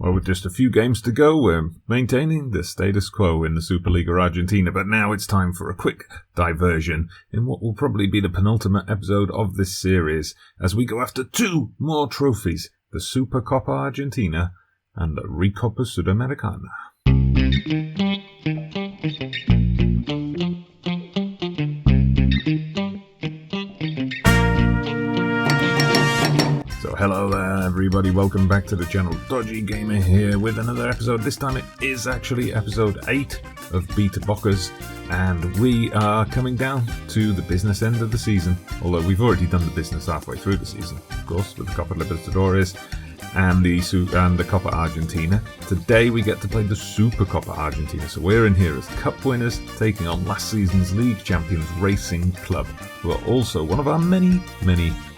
Well, with just a few games to go, we're maintaining the status quo in the Superliga Argentina, but now it's time for a quick diversion in what will probably be the penultimate episode of this series, as we go after two more trophies, the Supercopa Argentina and the Recopa Sudamericana. So hello there everybody, welcome back to the channel. Dodgy Gamer here with another episode. This time it is actually episode 8 of Beta Bocas, and we are coming down to the business end of the season, although we've already done the business halfway through the season, of course, with the Copa Libertadores and the Copa Argentina. Today we get to play the Supercopa Argentina, so we're in here as cup winners taking on last season's league champions Racing Club, who are also one of our many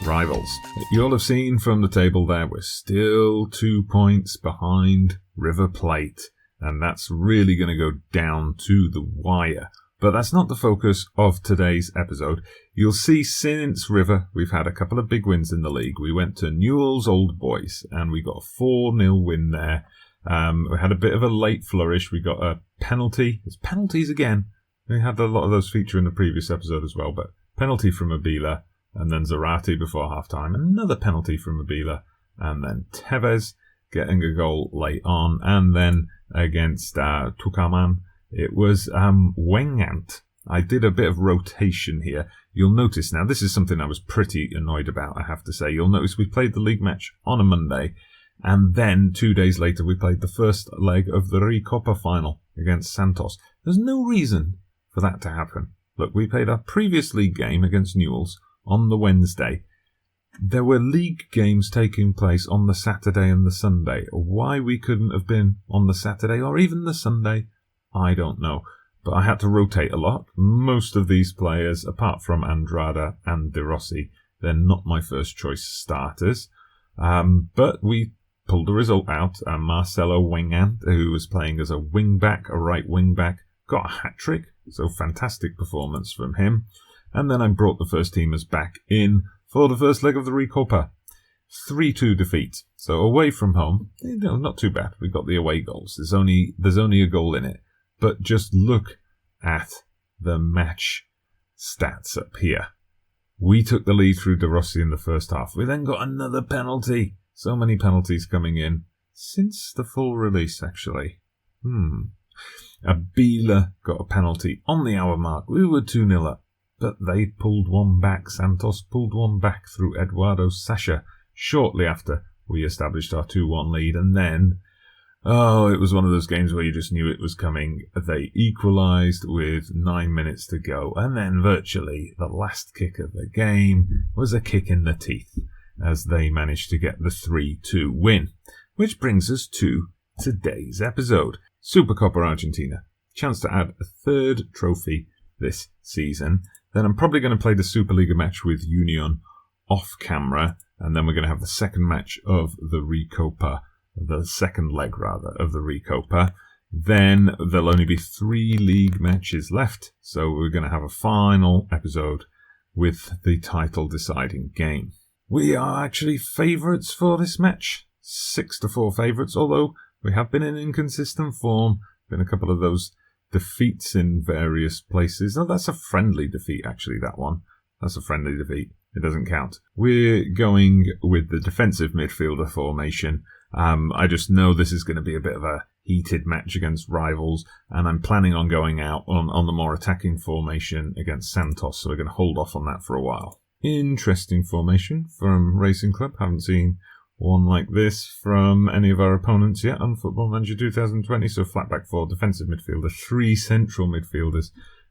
rivals. You'll have seen from the table there, we're still 2 points behind River Plate, and that's really going to go down to the wire. But that's not the focus of today's episode. You'll see since River, we've had a couple of big wins in the league. We went to Newell's Old Boys, and we got a 4-0 win there. We had a bit of a late flourish. We got a penalty. It's penalties again. We had a lot of those feature in the previous episode as well, but penalty from Abila, and then Zarate before half-time. Another penalty from Abila, and then Tevez getting a goal late on. And then against Tucumán, it was Wengant. I did a bit of rotation here. You'll notice now, this is something I was pretty annoyed about, I have to say. You'll notice we played the league match on a Monday, and then 2 days later we played the first leg of the Recopa final against Santos. There's no reason for that to happen. Look, we played our previous league game against Newell's on the Wednesday. There were league games taking place on the Saturday and the Sunday. Why we couldn't have been on the Saturday or even the Sunday, I don't know. But I had to rotate a lot. Most of these players, apart from Andrada and De Rossi, they're not my first choice starters. But we pulled the result out. Marcelo Wengant, who was playing as a wing-back, a right wing-back, got a hat-trick. So fantastic performance from him. And then I brought the first teamers back in for the first leg of the Recopa. 3-2 defeat. So away from home, not too bad. We got the away goals. There's only a goal in it. But just look at the match stats up here. We took the lead through De Rossi in the first half. We then got another penalty. So many penalties coming in since the full release, actually. Abila got a penalty on the hour mark. We were 2-0 up, but they pulled one back. Santos pulled one back through Eduardo Sasha shortly after we established our 2-1 lead, and then it was one of those games where you just knew it was coming. They equalised with 9 minutes to go, and then virtually the last kick of the game was a kick in the teeth as they managed to get the 3-2 win. Which brings us to today's episode. Supercopa Argentina. Chance to add a third trophy this season. Then I'm probably going to play the Superliga match with Union off camera, and then we're going to have the second match of the Recopa. The second leg, rather, of the Recopa. Then there'll only be 3 league matches left, so we're going to have a final episode with the title-deciding game. We are actually favourites for this match. 6-4 favourites, although we have been in inconsistent form. Been a couple of those defeats in various places. Oh, that's a friendly defeat, actually, that one. That's a friendly defeat. It doesn't count. We're going with the defensive midfielder formation. I just know this is going to be a bit of a heated match against rivals, and I'm planning on going out on the more attacking formation against Santos, so we're going to hold off on that for a while. Interesting formation from Racing Club. Haven't seen one like this from any of our opponents yet on Football Manager 2020, so flat back 4, defensive midfielder, 3 central midfielders,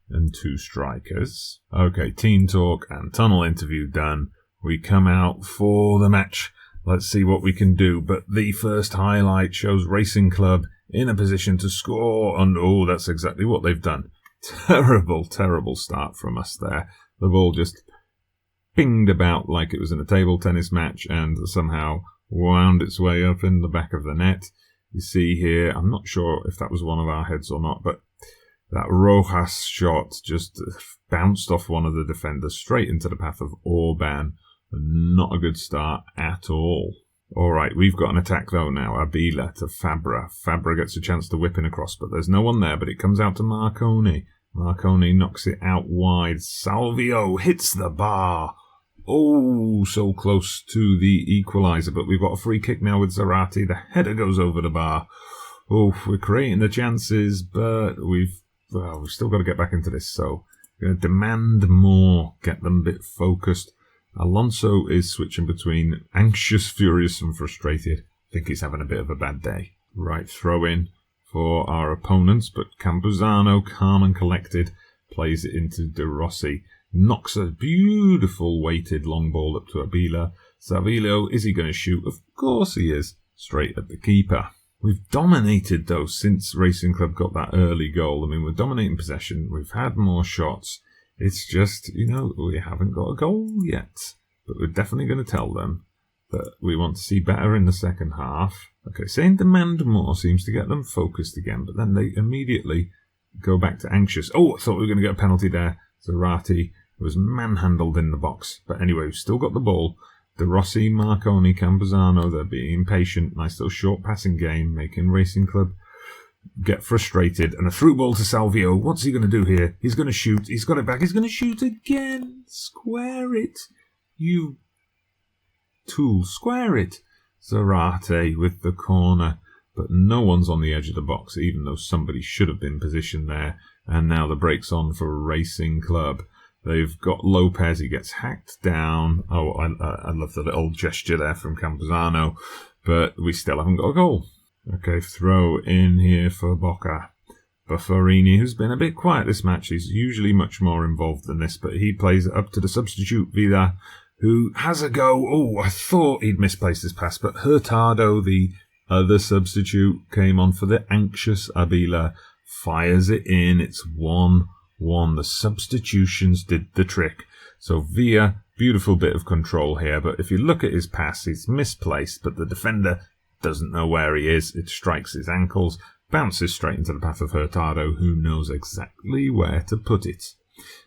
and 2 strikers. Okay, team talk and tunnel interview done. We come out for the match. Let's see what we can do. But the first highlight shows Racing Club in a position to score. And that's exactly what they've done. Terrible start from us there. The ball just pinged about like it was in a table tennis match and somehow wound its way up in the back of the net. You see here, I'm not sure if that was one of our heads or not, but that Rojas shot just bounced off one of the defenders straight into the path of Orban. Not a good start at all. Alright, we've got an attack though now. Abila to Fabra. Fabra gets a chance to whip in across, but there's no one there, but it comes out to Marconi. Marconi knocks it out wide. Salvio hits the bar. Oh, so close to the equaliser, but we've got a free kick now with Zarate. The header goes over the bar. Oh, we're creating the chances, but we've still got to get back into this, so we're going to demand more, get them a bit focused. Alonso is switching between anxious, furious and frustrated. I think he's having a bit of a bad day. Right, throw in for our opponents, but Campuzano, calm and collected, plays it into De Rossi. Knocks a beautiful weighted long ball up to Abila. Savilio, is he going to shoot? Of course he is. Straight at the keeper. We've dominated, though, since Racing Club got that early goal. I mean, we're dominating possession. We've had more shots. It's just, we haven't got a goal yet. But we're definitely going to tell them that we want to see better in the second half. Okay, saying demand more seems to get them focused again, but then they immediately go back to anxious. Oh, I thought we were going to get a penalty there. Zarate was manhandled in the box. But anyway, we've still got the ball. De Rossi, Marconi, Campuzano, they're being patient. Nice little short passing game, making Racing Club get frustrated. And a through ball to Salvio. What's he going to do here? He's going to shoot. He's got it back. He's going to shoot again. Square it. You tool. Square it. Zarate with the corner. But no one's on the edge of the box, even though somebody should have been positioned there. And now the break's on for Racing Club. They've got Lopez. He gets hacked down. Oh, I love the little gesture there from Campuzano. But we still haven't got a goal. Okay, throw in here for Boca. Buffarini, who's been a bit quiet this match. He's usually much more involved than this, but he plays it up to the substitute Vida, who has a go. Oh, I thought he'd misplaced his pass, but Hurtado, the other substitute, came on for the anxious Abila. Fires it in. It's 1-1. The substitutions did the trick. So Villa, beautiful bit of control here, but if you look at his pass, it's misplaced, but the defender doesn't know where he is. It strikes his ankles, bounces straight into the path of Hurtado, who knows exactly where to put it.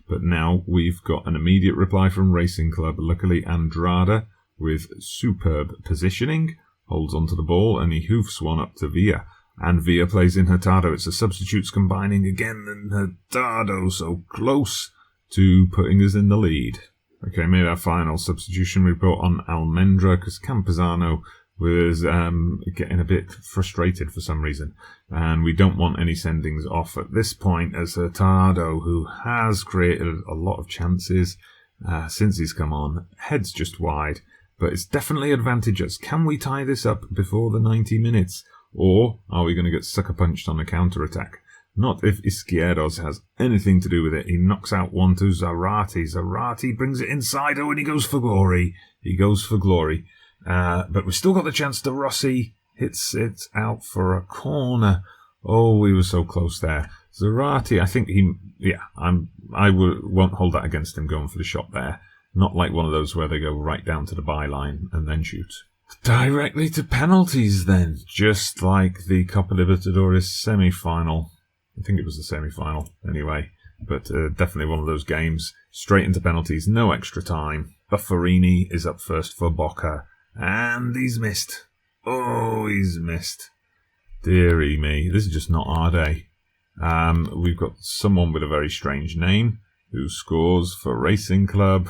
But now we've got an immediate reply from Racing Club. Luckily, Andrada, with superb positioning, holds onto the ball, and he hoofs one up to Villa. And Villa plays in Hurtado. It's the substitutes combining again, and Hurtado so close to putting us in the lead. Okay, made our final substitution. We brought on Almendra because Campuzano was getting a bit frustrated for some reason. And we don't want any sendings off at this point, as Hurtado, who has created a lot of chances since he's come on, heads just wide. But it's definitely advantageous. Can we tie this up before the 90 minutes? Or are we going to get sucker punched on a counter-attack? Not if Izquierdos has anything to do with it. He knocks out one to Zarate. Zarate brings it inside. Oh, and he goes for glory. But we've still got the chance. De Rossi hits it out for a corner. Oh, we were so close there. Zarate, I think I won't hold that against him going for the shot there. Not like one of those where they go right down to the byline and then shoot. Directly to penalties then, just like the Copa Libertadores semi-final. I think it was the semi-final anyway, but definitely one of those games. Straight into penalties, no extra time. Buffarini is up first for Boca, and he's missed. Oh, he's missed. Dearie me, this is just not our day. We've got someone with a very strange name who scores for Racing Club.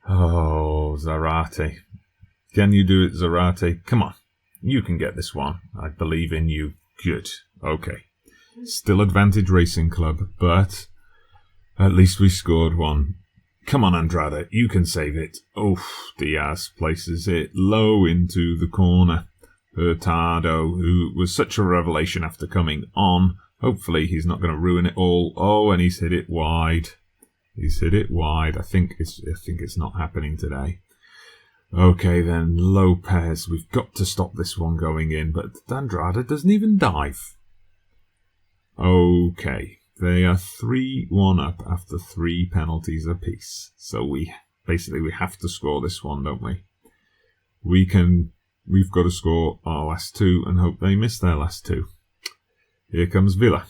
Oh, Zarate. Can you do it, Zarate? Come on. You can get this one. I believe in you. Good. Okay. Still advantage Racing Club, but at least we scored one. Come on, Andrada. You can save it. Oh, Diaz places it low into the corner. Hurtado, who was such a revelation after coming on. Hopefully he's not going to ruin it all. Oh, and he's hit it wide. I think it's not happening today. Okay then, Lopez. We've got to stop this one going in, but Andrada doesn't even dive. Okay, they are 3-1 up after 3 penalties apiece. So we have to score this one, don't we? We've got to score our last 2 and hope they miss their last 2. Here comes Villa.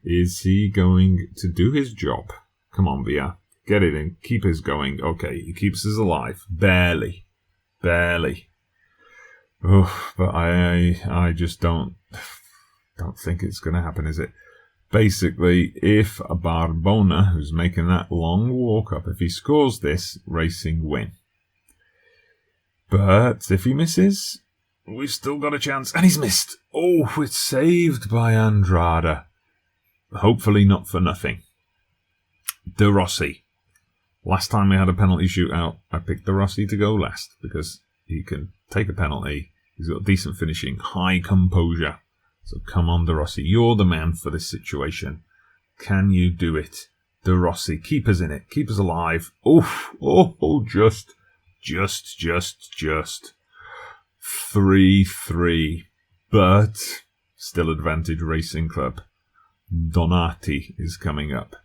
Is he going to do his job? Come on, Villa. Get it in. Keep us going. Okay, he keeps us alive. Barely. barely. Oh, but I just don't think it's going to happen, is it? Basically, if Barbona, who's making that long walk up, if he scores this, Racing win. But if he misses, we've still got a chance. And he's missed. Oh, it's saved by Andrade. Hopefully not for nothing. De Rossi. Last time we had a penalty shootout, I picked De Rossi to go last because he can take a penalty. He's got decent finishing, high composure. So come on, De Rossi. You're the man for this situation. Can you do it? De Rossi, keep us in it. Keep us alive. Just. 3-3. But still advantage Racing Club. Donati is coming up.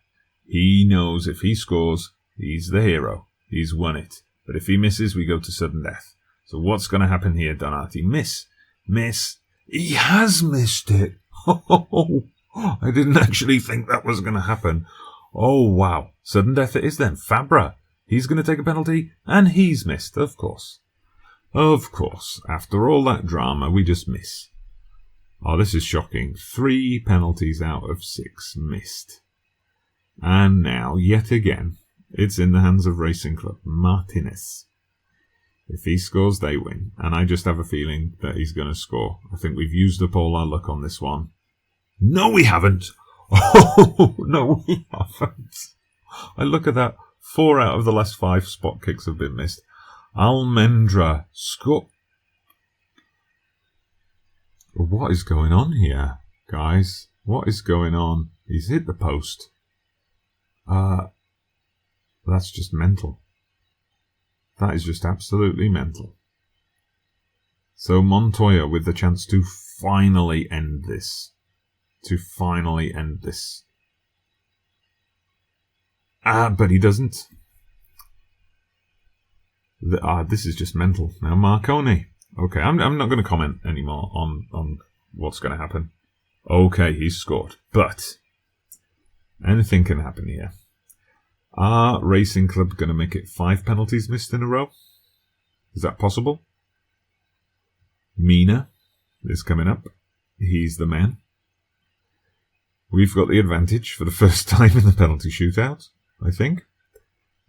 He knows if he scores, he's the hero. He's won it. But if he misses, we go to sudden death. So what's going to happen here, Donati? Miss. He has missed it. I didn't actually think that was going to happen. Oh, wow. Sudden death it is then. Fabra. He's going to take a penalty, and he's missed, of course. Of course. After all that drama, we just miss. Oh, this is shocking. 3 penalties out of 6 missed. And now, yet again, it's in the hands of Racing Club. Martinez. If he scores, they win. And I just have a feeling that he's going to score. I think we've used up all our luck on this one. No, we haven't. Oh, no, we haven't. I look at that. 4 out of the last 5 spot kicks have been missed. Almendra score. What is going on here, guys? What is going on? He's hit the post. That's just mental. That is just absolutely mental. So Montoya with the chance to finally end this. But he doesn't. This is just mental. Now Marconi. Okay, I'm not going to comment anymore on what's going to happen. Okay, he's scored. But anything can happen here. Are Racing Club going to make it 5 penalties missed in a row? Is that possible? Mina is coming up. He's the man. We've got the advantage for the first time in the penalty shootout, I think.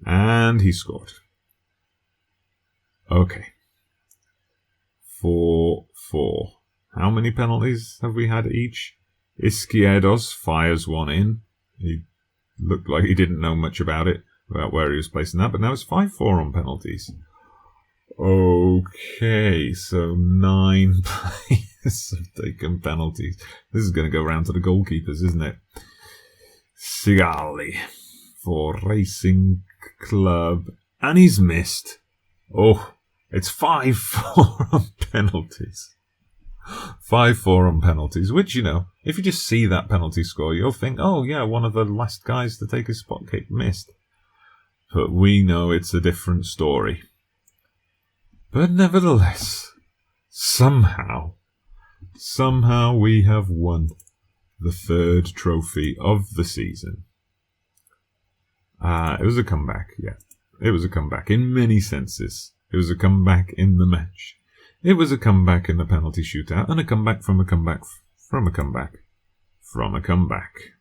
And he scored. Okay. 4-4. How many penalties have we had each? Izquierdos fires one in. He looked like he didn't know much about where he was placing that, but now it's 5-4 on penalties. Okay, so 9 players have taken penalties. This is going to go round to the goalkeepers, isn't it? Sigali for Racing Club. And he's missed. Oh, it's 5-4 on penalties. 5-4 on penalties, which, you know, if you just see that penalty score, you'll think, oh, yeah, one of the last guys to take a spot kick missed. But we know it's a different story. But nevertheless, somehow we have won the 3rd trophy of the season. It was a comeback, yeah. It was a comeback in many senses. It was a comeback in the match. It was a comeback in the penalty shootout, and a comeback from a comeback from a comeback from a comeback.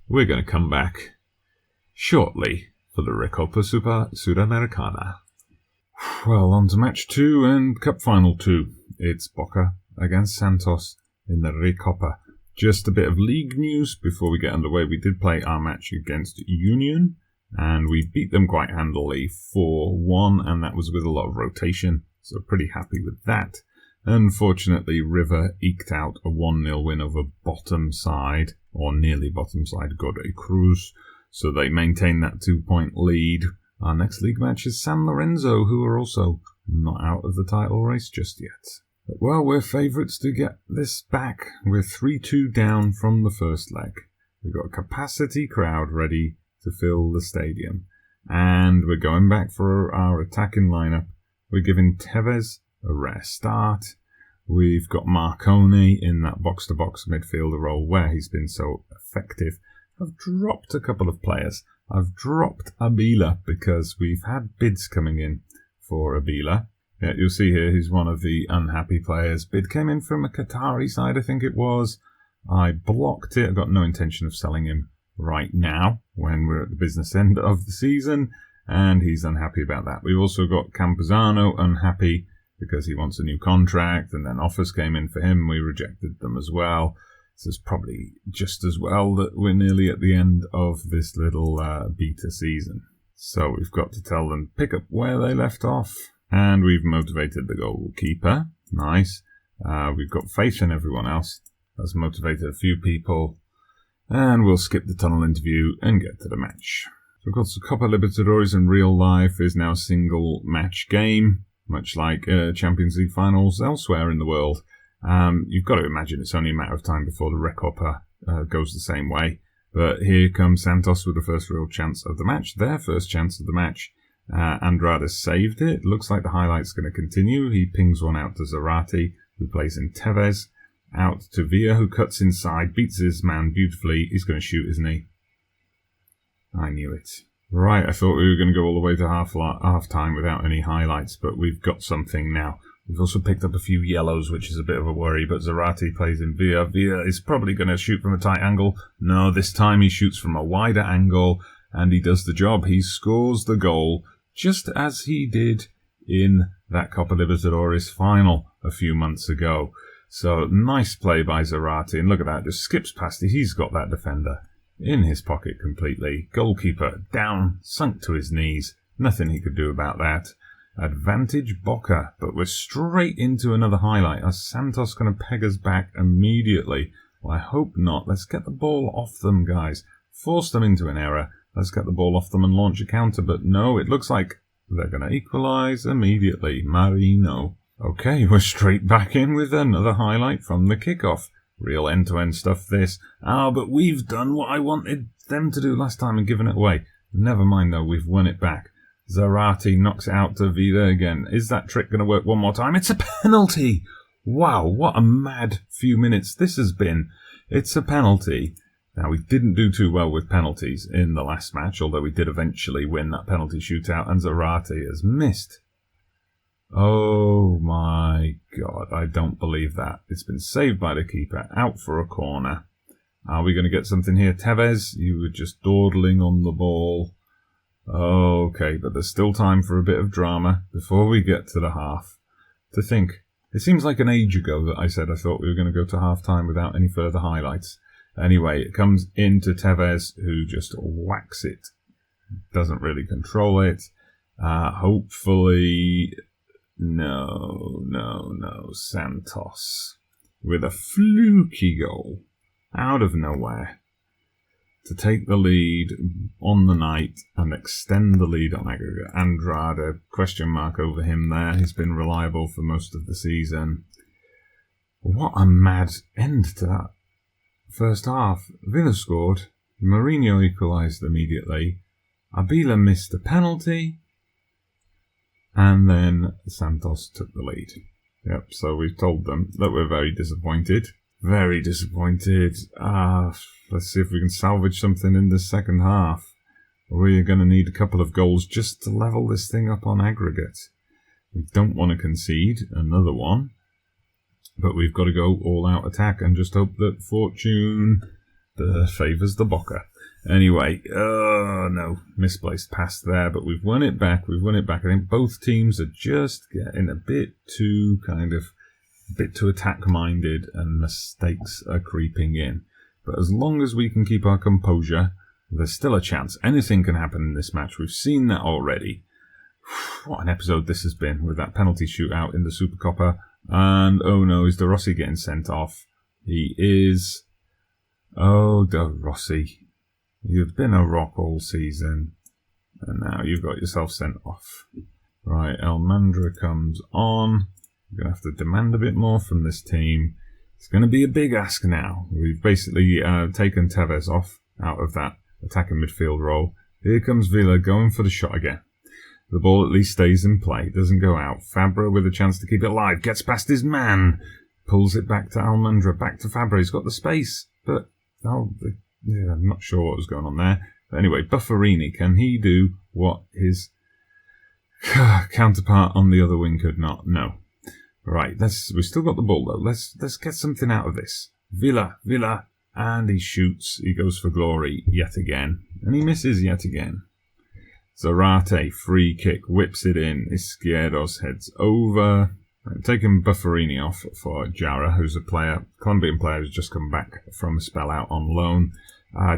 We're going to come back shortly for the Recopa Sudamericana. Well, on to match 2 and Cup Final 2. It's Boca against Santos in the Recopa. Just a bit of league news before we get underway. We did play our match against Union, and we beat them quite handily 4-1, and that was with a lot of rotation. So pretty happy with that. Unfortunately, River eked out a 1-0 win over bottom side, or nearly bottom side, Godoy Cruz. So they maintain that 2-point lead. Our next league match is San Lorenzo, who are also not out of the title race just yet. But, well, we're favourites to get this back. We're 3-2 down from the first leg. We've got a capacity crowd ready to fill the stadium. And we're going back for our attacking lineup. We're giving Tevez a rare start. We've got Marconi in that box-to-box midfielder role where he's been so effective. I've dropped a couple of players. I've dropped Abila because we've had bids coming in for Abila. Yeah, you'll see here he's one of the unhappy players. Bid came in from a Qatari side, I think it was. I blocked it. I've got no intention of selling him right now when we're at the business end of the season, and he's unhappy about that. We've also got Campuzano unhappy because he wants a new contract, and then offers came in for him. We rejected them as well. So it's probably just as well that we're nearly at the end of this little beta season. So we've got to tell them pick up where they left off. And we've motivated the goalkeeper. Nice. We've got faith in everyone else. That's motivated a few people. And we'll skip the tunnel interview and get to the match. So of course, the Copa Libertadores in real life is now a single match game, much like Champions League finals elsewhere in the world. You've got to imagine it's only a matter of time before the Recopa goes the same way. But here comes Santos with the first real chance of the match. Their first chance of the match. Andrade saved it. Looks like the highlight's going to continue. He pings one out to Zarate, who plays in Tevez. Out to Villa, who cuts inside, beats his man beautifully. He's going to shoot, isn't he? I knew it. Right, I thought we were going to go all the way to half time without any highlights, but we've got something now. We've also picked up a few yellows, which is a bit of a worry, but Zarate plays in Villa. Villa is probably going to shoot from a tight angle. No, this time he shoots from a wider angle, and he does the job. He scores the goal, just as he did in that Copa Libertadores final a few months ago. So, nice play by Zarate, and look at that, just skips past it. He's got that defender in his pocket completely. Goalkeeper down, sunk to his knees. Nothing he could do about that. Advantage Boca, but we're straight into another highlight. Are Santos going to peg us back immediately? Well, I hope not. Let's get the ball off them, guys. Force them into an error. Let's get the ball off them and launch a counter, but no, it looks like they're going to equalise immediately. Marino. Okay, we're straight back in with another highlight from the kickoff. Real end-to-end stuff, this. But we've done what I wanted them to do last time and given it away. Never mind, though, we've won it back. Zarate knocks it out to Vida again. Is that trick going to work one more time? It's a penalty! Wow, what a mad few minutes this has been. It's a penalty. Now, we didn't do too well with penalties in the last match, although we did eventually win that penalty shootout, and Zarate has missed. Oh my God, I don't believe that. It's been saved by the keeper, out for a corner. Are we going to get something here? Tevez, you were just dawdling on the ball. Okay, but there's still time for a bit of drama before we get to the half. To think, it seems like an age ago that I said I thought we were going to go to half-time without any further highlights. Anyway, it comes into Tevez, who just whacks it. Doesn't really control it. Hopefully... No. Santos. With a fluky goal. Out of nowhere. To take the lead on the night and extend the lead on aggregate. Andrade, question mark over him there. He's been reliable for most of the season. What a mad end to that first half. Villa scored. Mourinho equalised immediately. Abila missed a penalty. And then Santos took the lead. Yep, so we've told them that we're very disappointed. Very disappointed. Let's see if we can salvage something in the second half. We're going to need a couple of goals just to level this thing up on aggregate. We don't want to concede another one. But we've got to go all-out attack and just hope that fortune favours the Boca. Anyway, no, misplaced pass there, but we've won it back. I think both teams are just getting a bit too attack-minded and mistakes are creeping in. But as long as we can keep our composure, there's still a chance. Anything can happen in this match. We've seen that already. What an episode this has been with that penalty shootout in the Supercopa. And, oh no, is De Rossi getting sent off? He is. Oh, De Rossi. You've been a rock all season. And now you've got yourself sent off. Right, Almandra comes on. We're going to have to demand a bit more from this team. It's going to be a big ask now. We've basically taken Tevez off out of that attacking midfield role. Here comes Villa going for the shot again. The ball at least stays in play, doesn't go out. Fabra with a chance to keep it alive, gets past his man, pulls it back to Almandra, back to Fabra. He's got the space, but I'm not sure what was going on there. But anyway, Buffarini, can he do what his Counterpart on the other wing could not. No. Right, we've still got the ball though. Let's get something out of this. Villa, and he shoots. He goes for glory yet again, and he misses yet again. Zarate, free kick, whips it in. Izquierdos heads over. I'm taking Bufferini off for Jara, who's a Colombian player who's just come back from a spell out on loan,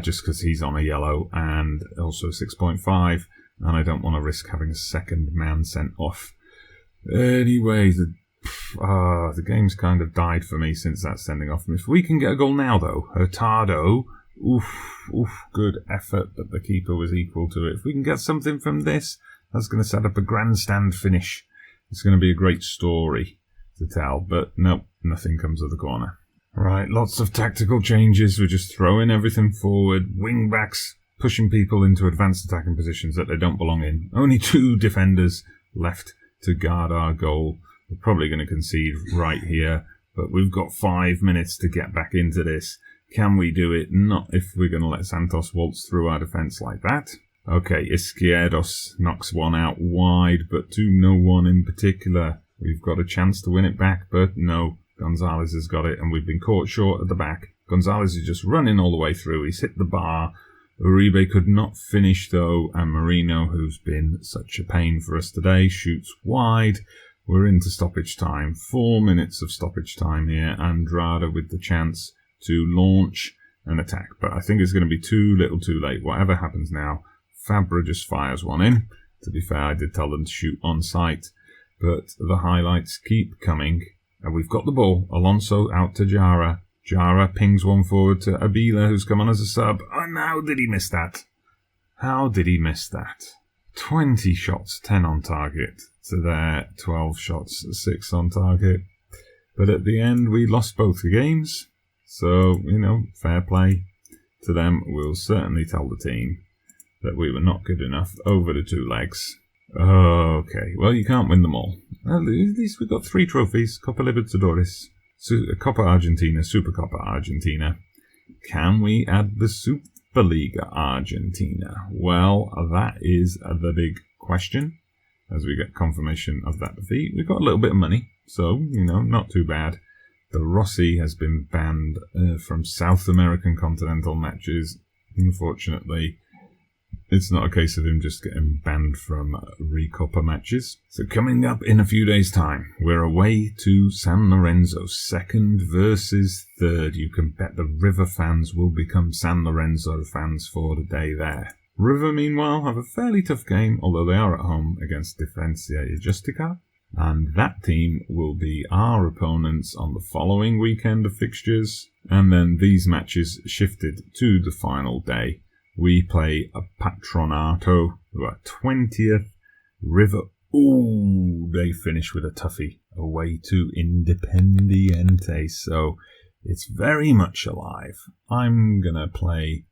just because he's on a yellow and also 6.5, and I don't want to risk having a second man sent off. Anyway, the game's kind of died for me since that sending off. If we can get a goal now, though, Hurtado, good effort, but the keeper was equal to it. If we can get something from this, that's going to set up a grandstand finish. It's going to be a great story to tell, but nope, nothing comes of the corner. Right, lots of tactical changes. We're just throwing everything forward. Wing backs pushing people into advanced attacking positions that they don't belong in. Only 2 defenders left to guard our goal. We're probably going to concede right here, but we've got 5 minutes to get back into this. Can we do it? Not if we're going to let Santos waltz through our defence like that. Okay, Izquierdos knocks one out wide, but to no one in particular. We've got a chance to win it back, but no. Gonzalez has got it, and we've been caught short at the back. Gonzalez is just running all the way through. He's hit the bar. Uribe could not finish, though, and Marino, who's been such a pain for us today, shoots wide. We're into stoppage time. 4 minutes of stoppage time here. Andrada with the chance to launch an attack, but I think it's going to be too little too late. Whatever happens now, Fabra just fires one in. To be fair, I did tell them to shoot on sight, but the highlights keep coming. And we've got the ball. Alonso out to Jara. Jara pings one forward to Abila, who's come on as a sub. And how did he miss that? How did he miss that? 20 shots, 10 on target to their 12 shots, 6 on target. But at the end, we lost both the games. So, fair play to them. We'll certainly tell the team that we were not good enough over the 2 legs. Okay, well, you can't win them all. At least we've got 3 trophies. Copa Libertadores, Copa Argentina, Supercopa Argentina. Can we add the Superliga Argentina? Well, that is the big question. As we get confirmation of that defeat, we've got a little bit of money, so, not too bad. The Rossi has been banned from South American continental matches. Unfortunately, it's not a case of him just getting banned from Recopa matches. So coming up in a few days' time, we're away to San Lorenzo, 2nd versus 3rd. You can bet the River fans will become San Lorenzo fans for the day there. River, meanwhile, have a fairly tough game, although they are at home against Defensa y Justica. And that team will be our opponents on the following weekend of fixtures. And then these matches shifted to the final day. We play a Patronato, who are 20th. River, they finish with a toughie away to Independiente. So it's very much alive. I'm going to play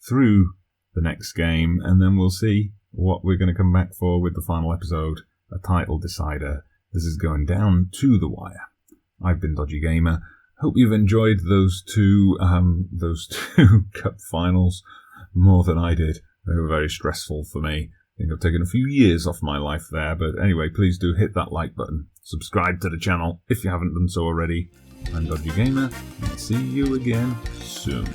through the next game, and then we'll see what we're going to come back for with the final episode, a title decider. This is going down to the wire. I've been Dodgy Gamer. Hope you've enjoyed those two cup finals more than I did. They were very stressful for me. I think I've taken a few years off my life there, but anyway, please do hit that like button. Subscribe to the channel if you haven't done so already. I'm Dodgy Gamer, and see you again soon.